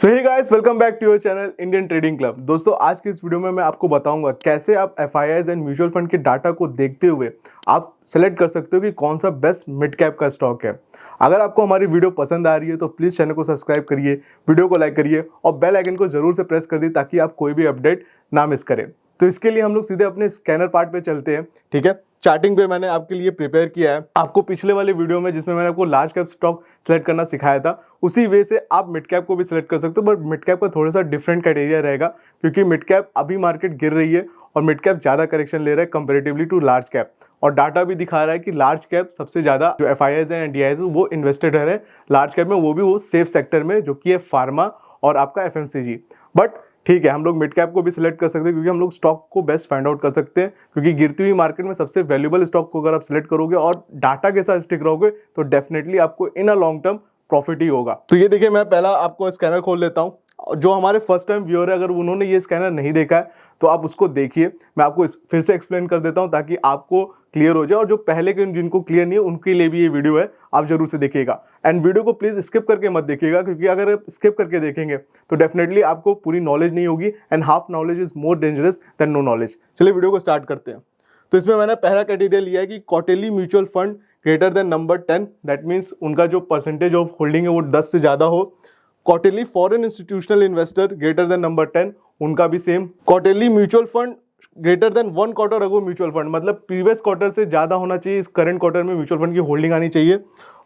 So hey guys, welcome back to your channel Indian trading club. दोस्तों, आज की इस वीडियो में मैं आपको बताऊंगा कैसे आप एफआईआईज एंड म्यूचुअल फंड के डाटा को देखते हुए आप सेलेक्ट कर सकते हो कि कौन सा बेस्ट मिड कैप का स्टॉक है। अगर आपको हमारी वीडियो पसंद आ रही है तो प्लीज़ चैनल को सब्सक्राइब करिए, वीडियो को लाइक करिए और बेल आइकन को जरूर से प्रेस कर दी ताकि आप कोई भी अपडेट ना मिस करें। तो इसके लिए हम लोग सीधे अपने स्कैनर पार्ट पे चलते हैं। ठीक है, चार्टिंग पे मैंने आपके लिए प्रिपेयर किया है। आपको पिछले वाले वीडियो में जिसमें मैंने आपको लार्ज कैप स्टॉक सेलेक्ट करना सिखाया था, उसी वे से आप मिड कैप को भी सिलेक्ट कर सकते हो, बट मिड कैप का थोड़ा सा डिफरेंट क्राइटेरिया रहेगा क्योंकि मिड कैप अभी मार्केट गिर रही है और मिड कैप ज़्यादा करेक्शन ले रहा है कंपेरेटिवली टू लार्ज कैप। और डाटा भी दिखा रहा है कि लार्ज कैप सबसे ज़्यादा जो एफआईआईज एंड एनडीआईज वो इन्वेस्टेड रहे लार्ज कैप में, वो भी वो सेफ सेक्टर में जो कि है फार्मा और आपका एफएमसीजी। बट ठीक है, हम लोग मिड कैप को भी सिलेक्ट कर सकते हैं क्योंकि हम लोग स्टॉक को बेस्ट फाइंड आउट कर सकते हैं, क्योंकि गिरती हुई मार्केट में सबसे वैल्यूएबल स्टॉक को अगर आप सिलेक्ट करोगे और डाटा के साथ स्टिक रहोगे तो डेफिनेटली आपको इन अ लॉन्ग टर्म प्रॉफिट ही होगा। तो ये देखिए, मैं पहला आपको स्कैनर खोल लेता हूँ। जो हमारे फर्स्ट टाइम व्यूअर है, अगर उन्होंने ये स्कैनर नहीं देखा है तो आप उसको देखिए। मैं आपको फिर से एक्सप्लेन कर देता हूँ ताकि आपको क्लियर हो जाए, और जो पहले के जिनको क्लियर नहीं है उनके लिए भी ये वीडियो है, आप जरूर से देखिएगा। एंड वीडियो को प्लीज स्किप करके मत देखिएगा, क्योंकि अगर आप स्किप करके देखेंगे तो डेफिनेटली आपको पूरी नॉलेज नहीं होगी, and half knowledge is more dangerous than no knowledge. चलिए वीडियो को स्टार्ट करते हैं। तो इसमें मैंने पहला क्राइटेरिया लिया है कि quarterly mutual fund greater than number 10, that means उनका जो परसेंटेज ऑफ होल्डिंग है वो 10 से ज़्यादा हो। Quarterly foreign institutional investor greater than number 10, उनका भी same. Quarterly mutual fund greater than 1 quarter ago mutual fund, मतलब प्रीवियस क्वार्टर से ज़्यादा होना चाहिए इस करंट क्वार्टर में म्यूचुअल फंड की होल्डिंग आनी चाहिए।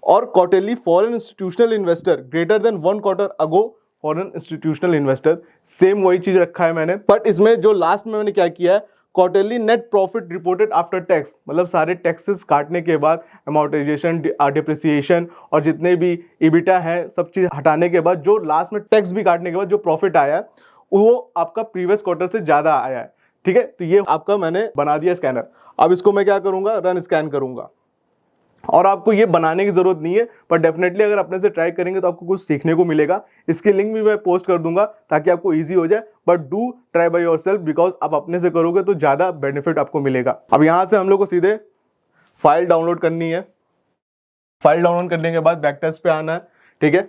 और quarterly foreign institutional investor greater than 1 quarter ago foreign institutional investor, same वही चीज़ रखा है मैंने। बट इसमें जो लास्ट में मैंने क्या किया है, quarterly net profit reported after tax, मतलब सारे टैक्सेस काटने के बाद, अमाउंटाइजेशन, डिप्रिसिएशन और जितने भी इबिटा है सब चीज़ हटाने के बाद, जो लास्ट में टैक्स भी काटने के बाद जो प्रॉफिट आया है वो आपका प्रीवियस क्वार्टर से ज़्यादा आया है। ठीक है, तो ये आपका मैंने बना दिया स्कैनर। अब इसको मैं क्या करूँगा, रन स्कैन करूँगा। और आपको ये बनाने की जरूरत नहीं है, पर डेफिनेटली अगर अपने से ट्राई करेंगे तो आपको कुछ सीखने को मिलेगा। इसकी लिंक भी मैं पोस्ट कर दूंगा ताकि आपको इजी हो जाए, but do try by yourself, because आप अपने से करोगे तो ज़्यादा बेनिफिट आपको मिलेगा। अब यहाँ से हम लोग को सीधे फाइल डाउनलोड करनी है। फाइल डाउनलोड करने के बाद बैक टेस्ट पे आना है। ठीक है,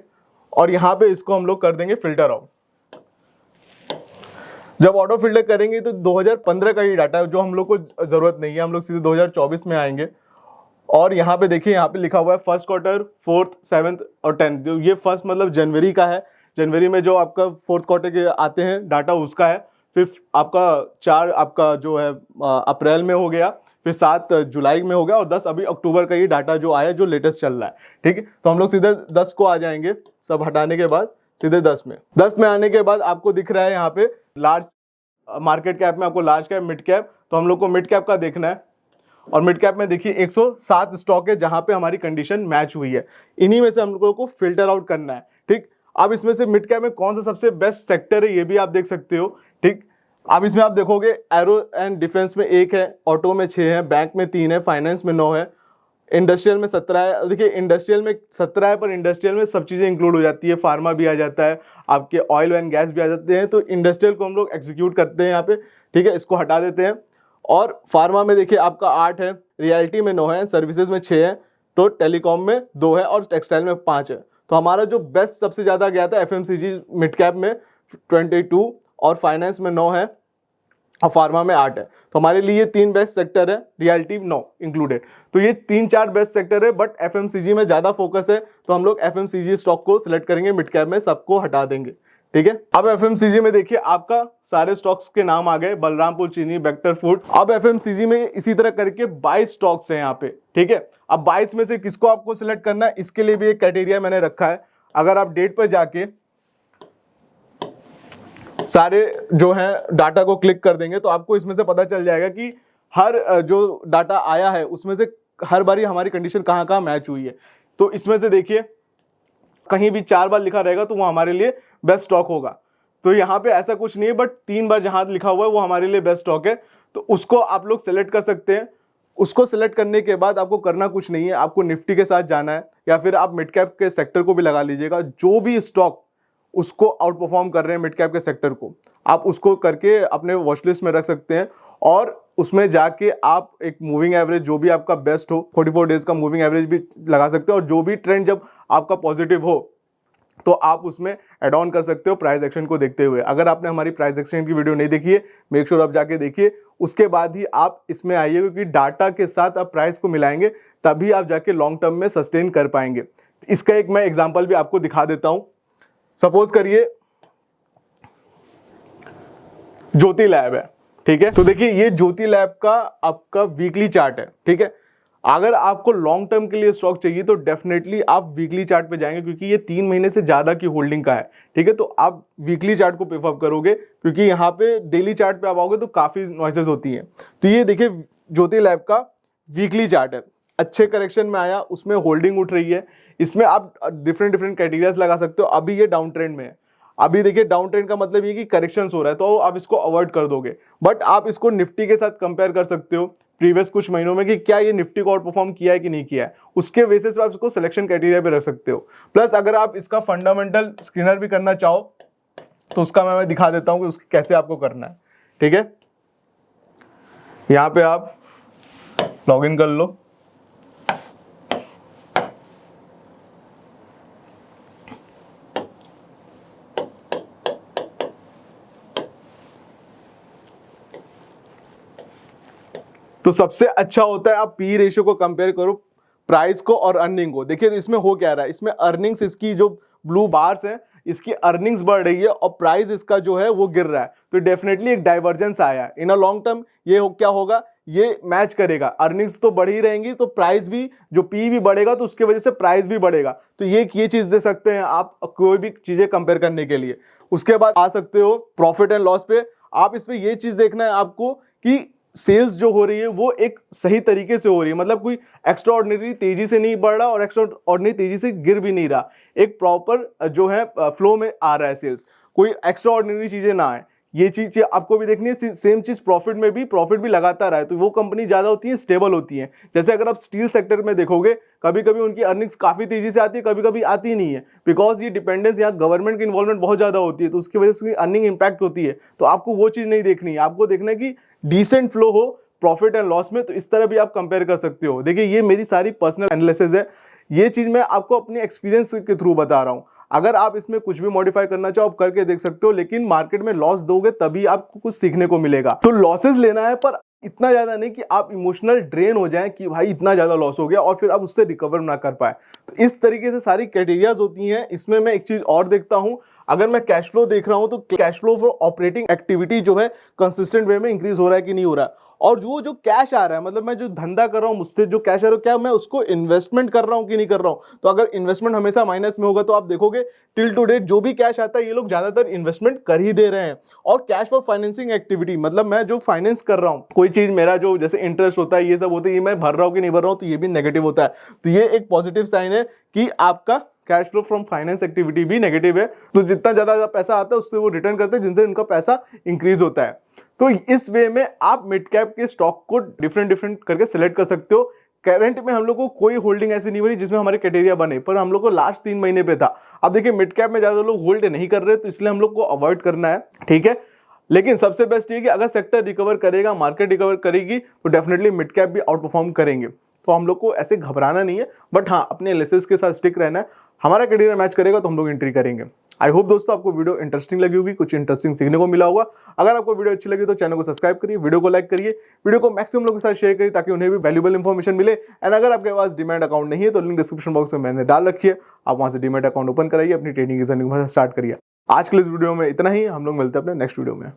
और यहाँ पे इसको हम लोग कर देंगे फिल्टर आउट। जब ऑटो फिल्टर करेंगे तो 2015 का ही डाटा है जो हम लोग को जरूरत नहीं है, हम लोग सीधे 2024 में आएंगे। और यहाँ पे देखिए, यहाँ पे लिखा हुआ है फर्स्ट क्वार्टर, 4th, 7th और 10th। ये फर्स्ट मतलब जनवरी का है। जनवरी में जो आपका 4th क्वार्टर के आते हैं डाटा उसका है। फिर आपका 4 आपका जो है अप्रैल में हो गया, फिर 7 जुलाई में हो गया, और 10 अभी अक्टूबर का ये डाटा जो आया जो लेटेस्ट चल रहा है। ठीक है, तो हम लोग सीधे 10 को आ जाएंगे। सब हटाने के बाद सीधे 10 में आने के बाद आपको दिख रहा है यहाँ पे लार्ज मार्केट कैप में आपको लार्ज कैप, मिड कैप। तो हम लोग को मिड कैप का देखना है, और मिड कैप में देखिए 107 स्टॉक है जहां पे हमारी कंडीशन मैच हुई है। इन्हीं में से हम लोगों को फिल्टर आउट करना है। ठीक, अब इसमें से मिड कैप में कौन सा सबसे बेस्ट सेक्टर है ये भी आप देख सकते हो। ठीक, अब इसमें आप देखोगे एरो एंड डिफेंस में 1 है, ऑटो में 6 है, बैंक में 3 है, फाइनेंस में 9 है, इंडस्ट्रियल में 17 है। देखिए, इंडस्ट्रियल में 17 है, पर इंडस्ट्रियल में सब चीज़ें इंक्लूड हो जाती है, फार्मा भी आ जाता है, आपके ऑयल एंड गैस भी आ जाते हैं। तो इंडस्ट्रियल को हम लोग एग्जीक्यूट करते हैं यहाँ पे। ठीक है, इसको हटा देते हैं। और फार्मा में देखिए आपका 8 है, रियलिटी में 9 है, सर्विसेज में 6 है, तो टेलीकॉम में 2 है और टेक्सटाइल में 5 है। तो हमारा जो बेस्ट सबसे ज़्यादा गया था एफएमसीजी मिड कैप में 22, और फाइनेंस में 9 है, और फार्मा में 8 है। तो हमारे लिए 3 बेस्ट सेक्टर है, रियलिटी 9 इंक्लूडेड। तो ये 3-4 बेस्ट सेक्टर है, बट एफएमसीजी में ज़्यादा फोकस है तो हम लोग एफएमसीजी स्टॉक को सिलेक्ट करेंगे। मिड कैप में सबको हटा देंगे। ठीक है, अब एफएमसीजी में देखिए आपका सारे स्टॉक्स के नाम आ गए, बलरामपुर चीनी, बेक्टर फूड। अब एफएमसीजी में इसी तरह करके 22 स्टॉक्स हैं यहाँ पे। ठीक है, अब 22 में से किसको आपको सिलेक्ट करना है, इसके लिए भी एक क्राइटेरिया मैंने रखा है। अगर आप डेट पर जाके सारे जो है डाटा को क्लिक कर देंगे तो आपको इसमें से पता चल जाएगा कि हर जो डाटा आया है उसमें से हर बारी हमारी कंडीशन कहाँ कहाँ मैच हुई है। तो इसमें से देखिए कहीं भी 4 बार लिखा रहेगा तो वो हमारे लिए बेस्ट स्टॉक होगा। तो यहाँ पे ऐसा कुछ नहीं है, बट 3 बार जहाँ लिखा हुआ है वो हमारे लिए बेस्ट स्टॉक है, तो उसको आप लोग सेलेक्ट कर सकते हैं। उसको सेलेक्ट करने के बाद आपको करना कुछ नहीं है, आपको निफ्टी के साथ जाना है, या फिर आप मिड कैप के सेक्टर को भी लगा लीजिएगा। जो भी स्टॉक उसको आउट परफॉर्म कर रहे हैं मिड कैप के सेक्टर को, आप उसको करके अपने वॉच लिस्ट में रख सकते हैं। और उसमें जाके आप एक मूविंग एवरेज जो भी आपका बेस्ट हो, 44 डेज का मूविंग एवरेज भी लगा सकते हो, और जो भी ट्रेंड जब आपका पॉजिटिव हो तो आप उसमें ऐड ऑन कर सकते हो प्राइस एक्शन को देखते हुए। अगर आपने हमारी प्राइस एक्शन की वीडियो नहीं देखी है, मेक श्योर आप जाके देखिए, उसके बाद ही आप इसमें आइए, क्योंकि डाटा के साथ आप प्राइस को मिलाएंगे तभी आप जाके लॉन्ग टर्म में सस्टेन कर पाएंगे। इसका एक मैं एग्जांपल भी आपको दिखा देता हूं। सपोज करिए ज्योति लैब है, ठीक है। तो देखिए ये ज्योति लैब का आपका वीकली चार्ट है, ठीक है। अगर आपको लॉन्ग टर्म के लिए स्टॉक चाहिए तो डेफिनेटली आप वीकली चार्ट पे जाएंगे, क्योंकि ये 3 महीने से ज्यादा की होल्डिंग का है, ठीक है। तो आप वीकली चार्ट को प्रेफर करोगे, क्योंकि यहाँ पे डेली चार्ट पे आप आओगे तो काफी नॉइसेस होती हैं। तो ये देखिए ज्योति लैब का वीकली चार्ट है, अच्छे करेक्शन में आया, उसमें होल्डिंग उठ रही है। इसमें आप डिफरेंट क्राइटेरियाज लगा सकते हो। अभी ये डाउन ट्रेंड में है, अभी देखिए डाउन ट्रेंड का मतलब ये कि करेक्शन हो रहा है, तो आप इसको अवॉइड कर दोगे। बट आप इसको निफ्टी के साथ कंपेयर कर सकते हो प्रीवियस कुछ महीनों में कि क्या ये निफ्टी को आउट परफॉर्म किया है कि नहीं किया है, उसके बेसिस पे आप इसको सिलेक्शन क्राइटेरिया पे रख सकते हो। प्लस अगर आप इसका फंडामेंटल स्क्रीनर भी करना चाहो तो उसका मैं दिखा देता हूं कि उसकी कैसे आपको करना है, ठीक है। यहां पे आप लॉग इन कर लो, तो सबसे अच्छा होता है आप पी रेशियो को कंपेयर करो प्राइस को और अर्निंग को। देखिए तो इसमें हो क्या रहा है, इसमें अर्निंग्स, इसकी जो ब्लू बार्स है इसकी अर्निंग्स बढ़ रही है और प्राइस इसका जो है वो गिर रहा है। तो डेफिनेटली एक डाइवर्जेंस आया है। इन अ लॉन्ग टर्म क्या होगा, ये मैच करेगा, अर्निंग्स तो बढ़ी रहेंगी तो प्राइस भी, जो पी भी बढ़ेगा तो उसकी वजह से प्राइस भी बढ़ेगा। तो ये चीज दे सकते हैं आप कोई भी चीजें कंपेयर करने के लिए। उसके बाद आ सकते हो प्रॉफिट एंड लॉस पे। आप इस पे ये चीज देखना है आपको कि सेल्स जो हो रही है वो एक सही तरीके से हो रही है, मतलब कोई एक्स्ट्रा ऑर्डिनरी तेजी से नहीं बढ़ रहा और एक्स्ट्रा ऑर्डिनरी तेजी से गिर भी नहीं रहा, एक प्रॉपर जो है फ्लो में आ रहा है सेल्स, कोई एक्स्ट्रा ऑर्डिनरी चीजें ना आए। ये चीज आपको भी देखनी है। सेम चीज प्रॉफिट में भी, प्रॉफिट भी लगातार आए तो वो कंपनी ज्यादा होती है, स्टेबल होती है। जैसे अगर आप स्टील सेक्टर में देखोगे, कभी कभी उनकी अर्निंग्स काफी तेजी से आती है, कभी कभी आती नहीं है, बिकॉज ये डिपेंडेंस, यहाँ गवर्नमेंट की इन्वॉल्वमेंट बहुत ज्यादा होती है, तो उसकी वजह से अर्निंग इंपैक्ट होती है। तो आपको वो चीज नहीं देखनी है, आपको देखना है कि डिसेंट फ्लो हो प्रॉफिट एंड लॉस में। तो इस तरह भी आप कंपेयर कर सकते हो। देखिए ये मेरी सारी पर्सनल एनालिसिस है, ये चीज मैं आपको अपनी एक्सपीरियंस के थ्रू बता रहा हूं। अगर आप इसमें कुछ भी मॉडिफाई करना चाहो आप करके देख सकते हो, लेकिन मार्केट में लॉस दोगे तभी आपको कुछ सीखने को मिलेगा। तो लॉसेस लेना है, पर इतना ज्यादा नहीं कि आप इमोशनल ड्रेन हो जाएं कि भाई इतना ज्यादा लॉस हो गया और फिर आप उससे रिकवर ना कर पाए। तो इस तरीके से सारी कैटेगरीज होती हैं। इसमें मैं एक चीज और देखता हूं, अगर मैं कैश फ्लो देख रहा हूं तो cash flow for operating activity जो है कंसिस्टेंट वे में इंक्रीज हो रहा है कि नहीं हो रहा है, और जो कैश आ रहा है, मतलब मैं जो धंधा कर रहा हूं मुझसे जो कैश आ रहा है, क्या मैं उसको इन्वेस्टमेंट कर रहा हूं कि नहीं कर रहा हूं। तो अगर इन्वेस्टमेंट हमेशा माइनस में होगा तो आप देखोगे टिल टू डेट जो भी कैश आता है ये लोग ज्यादातर इन्वेस्टमेंट कर ही दे रहे हैं। और कैश फॉर फाइनेंसिंग एक्टिविटी, मतलब मैं जो फाइनेंस कर रहा हूं कोई चीज, मेरा जो जैसे इंटरेस्ट होता है ये सब होता है, ये मैं भर रहा हूं कि नहीं भर रहा हूं, तो ये भी नेगेटिव होता है। तो ये एक पॉजिटिव साइन है कि आपका cash flow from finance activity भी नेगेटिव है। तो जितना ज्यादा पैसा आता है उससे वो रिटर्न करते हैं, जिनसे उनका पैसा इंक्रीज होता है। तो इस वे में आप मिड कैप के स्टॉक को डिफरेंट करके सिलेक्ट कर सकते हो। करंट में हम लोग को कोई होल्डिंग ऐसी नहीं बनी जिसमें हमारे क्राइटेरिया बने, पर हम लोग को लास्ट 3 महीने पे था। अब देखिए मिड कैप में ज्यादा लोग होल्ड नहीं कर रहे, तो इसलिए हम लोग को अवॉइड करना है, ठीक है। लेकिन सबसे बेस्ट ये कि अगर सेक्टर रिकवर करेगा, मार्केट रिकवर करेगी, तो डेफिनेटली मिड कैप भी आउट परफॉर्म करेंगे। तो हम लोग को ऐसे घबराना नहीं है, बट हाँ अपने एनालिसिस के साथ स्टिक रहना है। हमारा क्राइटेरिया मैच करेगा तो हम लोग एंट्री करेंगे। आई होप दोस्तों आपको वीडियो इंटरेस्टिंग लगी होगी, कुछ इंटरेस्टिंग सीखने को मिला होगा। अगर आपको वीडियो अच्छी लगी तो चैनल को सब्सक्राइब करिए, वीडियो को लाइक करिए, वीडियो को मैक्सिमम लोगों के साथ शेयर करिए ताकि उन्हें भी वैल्यूएबल इंफॉर्मेशन मिले। एंड अगर आपके पास डीमैट अकाउंट नहीं है तो लिंक डिस्क्रिप्शन बॉक्स में मैंने डाल रखी है, आप वहां से डीमैट अकाउंट ओपन कराइए, अपनी ट्रेडिंग की जर्नी स्टार्ट करिए। आज के इस वीडियो में इतना ही, हम लोग मिलते हैं अपने नेक्स्ट वीडियो में।